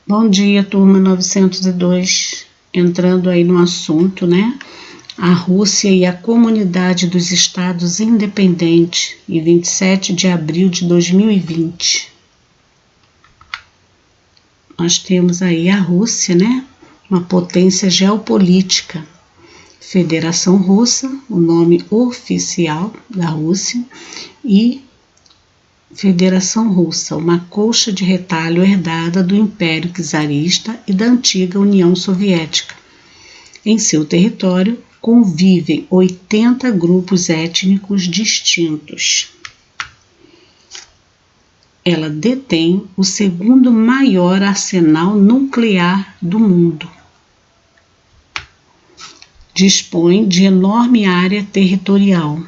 Bom dia, turma 902. Entrando aí no assunto, né? A Rússia e a Comunidade dos Estados Independentes, em 27 de abril de 2020. Nós temos aí a Rússia, né? Uma potência geopolítica. Federação Russa, o nome oficial da Rússia, e Federação Russa, uma colcha de retalho herdada do Império Czarista e da antiga União Soviética. Em seu território convivem 80 grupos étnicos distintos. Ela detém o segundo maior arsenal nuclear do mundo. Dispõe de enorme área territorial.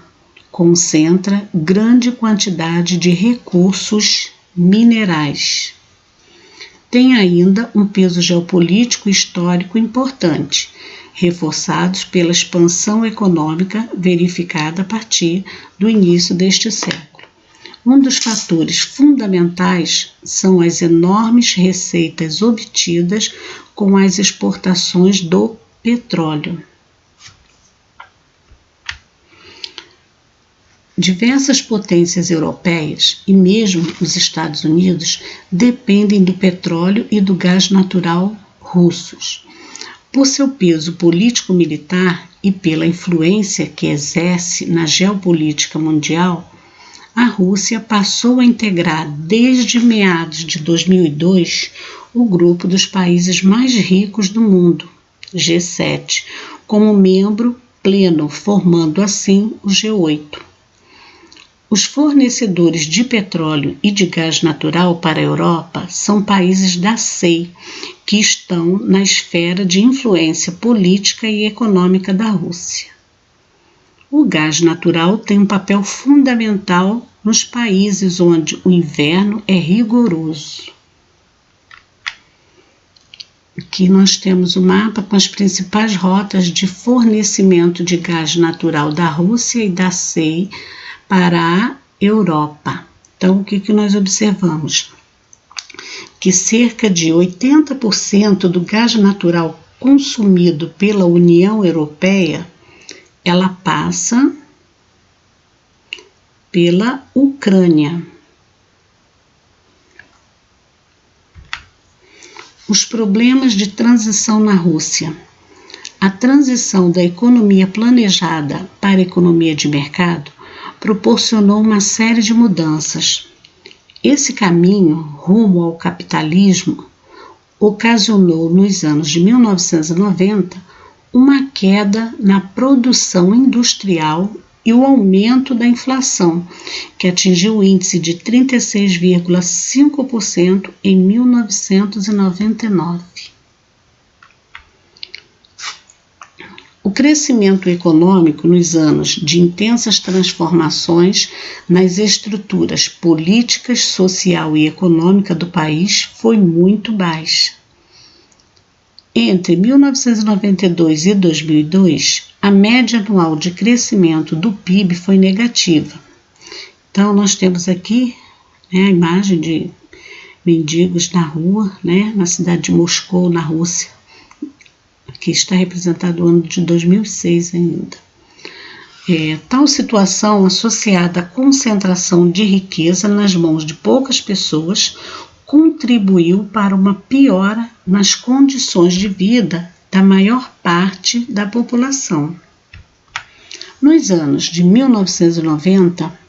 Concentra grande quantidade de recursos minerais. Tem ainda um peso geopolítico e histórico importante, reforçados pela expansão econômica verificada a partir do início deste século. Um dos fatores fundamentais são as enormes receitas obtidas com as exportações do petróleo. Diversas potências europeias e mesmo os Estados Unidos dependem do petróleo e do gás natural russos. Por seu peso político-militar e pela influência que exerce na geopolítica mundial, a Rússia passou a integrar desde meados de 2002 o grupo dos países mais ricos do mundo, G7, como membro pleno, formando assim o G8. Os fornecedores de petróleo e de gás natural para a Europa são países da CEI, que estão na esfera de influência política e econômica da Rússia. O gás natural tem um papel fundamental nos países onde o inverno é rigoroso. Aqui nós temos o mapa com as principais rotas de fornecimento de gás natural da Rússia e da CEI para a Europa. Então, o que nós observamos? Que cerca de 80% do gás natural consumido pela União Europeia, ela passa pela Ucrânia. Os problemas de transição na Rússia. A transição da economia planejada para a economia de mercado proporcionou uma série de mudanças. Esse caminho rumo ao capitalismo ocasionou nos anos de 1990 uma queda na produção industrial e o aumento da inflação, que atingiu o índice de 36,5% em 1999. O crescimento econômico nos anos de intensas transformações nas estruturas políticas, social e econômica do país foi muito baixa. Entre 1992 e 2002, a média anual de crescimento do PIB foi negativa. Então, nós temos aqui, né, a imagem de mendigos na rua, né, na cidade de Moscou, na Rússia. Aqui está representado o ano de 2006 ainda. Tal situação associada à concentração de riqueza nas mãos de poucas pessoas contribuiu para uma piora nas condições de vida da maior parte da população. Nos anos de 1990,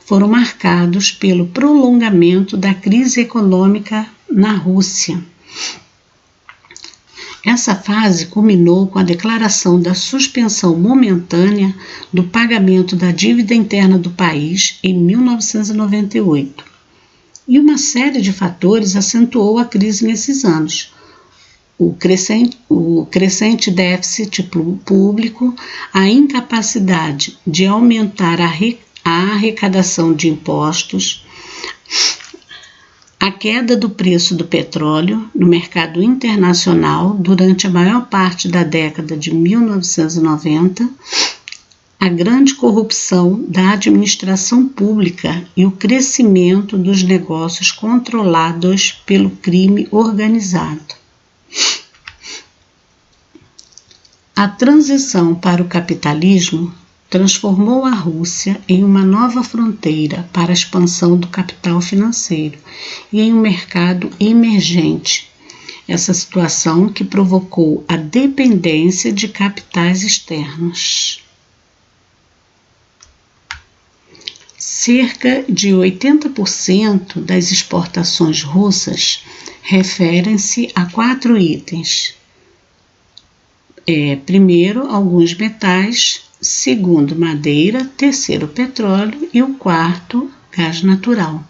foram marcados pelo prolongamento da crise econômica na Rússia. Essa fase culminou com a declaração da suspensão momentânea do pagamento da dívida interna do país em 1998. E uma série de fatores acentuou a crise nesses anos. O crescente déficit público, a incapacidade de aumentar a arrecadação de impostos, a queda do preço do petróleo no mercado internacional durante a maior parte da década de 1990 a grande corrupção da administração pública e o crescimento dos negócios controlados pelo crime organizado. A transição para o capitalismo transformou a Rússia em uma nova fronteira para a expansão do capital financeiro e em um mercado emergente. Essa situação que provocou a dependência de capitais externos. Cerca de 80% das exportações russas referem-se a 4 itens. Primeiro, alguns metais, segundo, madeira, terceiro, petróleo e o quarto, gás natural.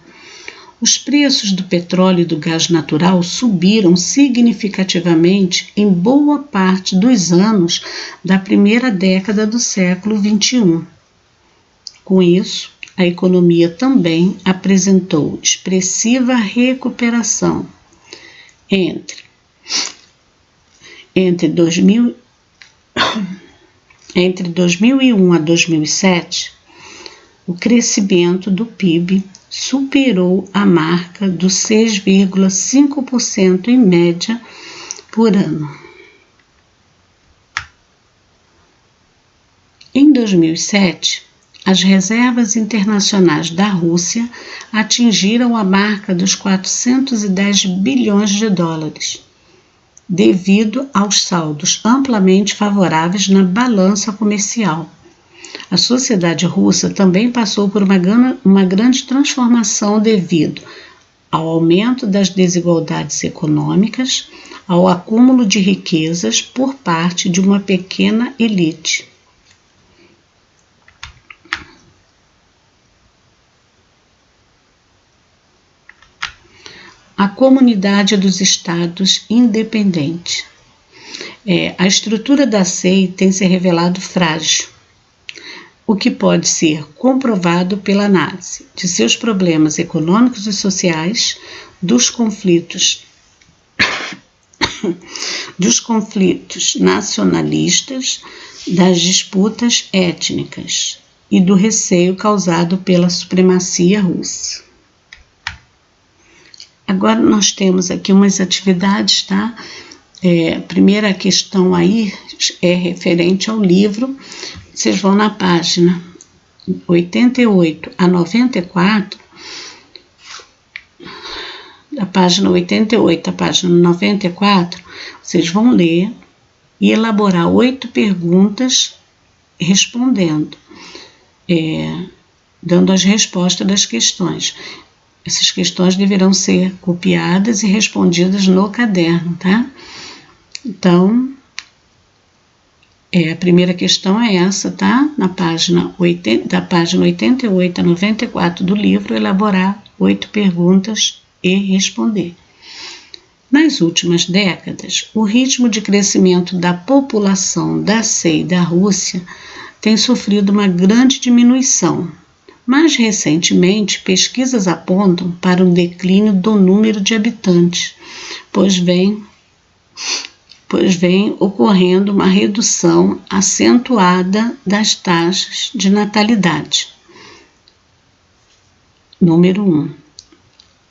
Os preços do petróleo e do gás natural subiram significativamente em boa parte dos anos da primeira década do século XXI. Com isso, a economia também apresentou expressiva recuperação. Entre 2001 a 2007, o crescimento do PIB superou a marca dos 6,5% em média por ano. Em 2007, as reservas internacionais da Rússia atingiram a marca dos 410 bilhões de dólares, devido aos saldos amplamente favoráveis na balança comercial. A sociedade russa também passou por uma grande transformação devido ao aumento das desigualdades econômicas, ao acúmulo de riquezas por parte de uma pequena elite. A comunidade dos estados independentes. A estrutura da SEI tem se revelado frágil, o que pode ser comprovado pela análise de seus problemas econômicos e sociais, dos conflitos nacionalistas, das disputas étnicas e do receio causado pela supremacia russa. Agora nós temos aqui umas atividades, tá? Primeira questão aí é referente ao livro. Vocês vão na página 88 a 94, da página 88 à página 94, vocês vão ler e elaborar 8 perguntas respondendo, dando as respostas das questões. Essas questões deverão ser copiadas e respondidas no caderno, tá? Então, a primeira questão é essa, tá? Da página 88 a 94 do livro, elaborar 8 perguntas e responder. Nas últimas décadas, o ritmo de crescimento da população da SEI da Rússia tem sofrido uma grande diminuição. Mais recentemente, pesquisas apontam para um declínio do número de habitantes, pois vem ocorrendo uma redução acentuada das taxas de natalidade. Número 1.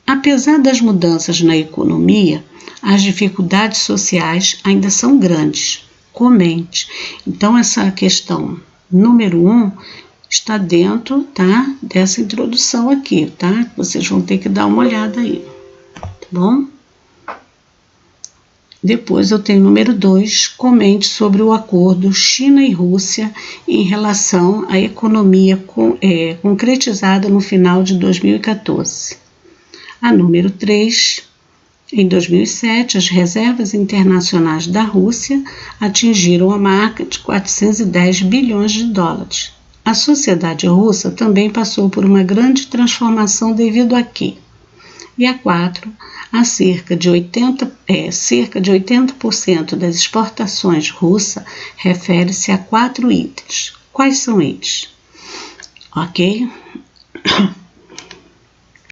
Apesar das mudanças na economia, as dificuldades sociais ainda são grandes. Comente. Então, essa questão número 1 está dentro, tá, dessa introdução aqui, tá? Vocês vão ter que dar uma olhada aí, tá bom? Depois eu tenho número 2, comente sobre o acordo China e Rússia em relação à economia concretizada no final de 2014. A número 3, em 2007, as reservas internacionais da Rússia atingiram a marca de 410 bilhões de dólares. A sociedade russa também passou por uma grande transformação devido a quê? E a 4, cerca de 80% das exportações russas refere-se a 4 itens. Quais são eles? Ok?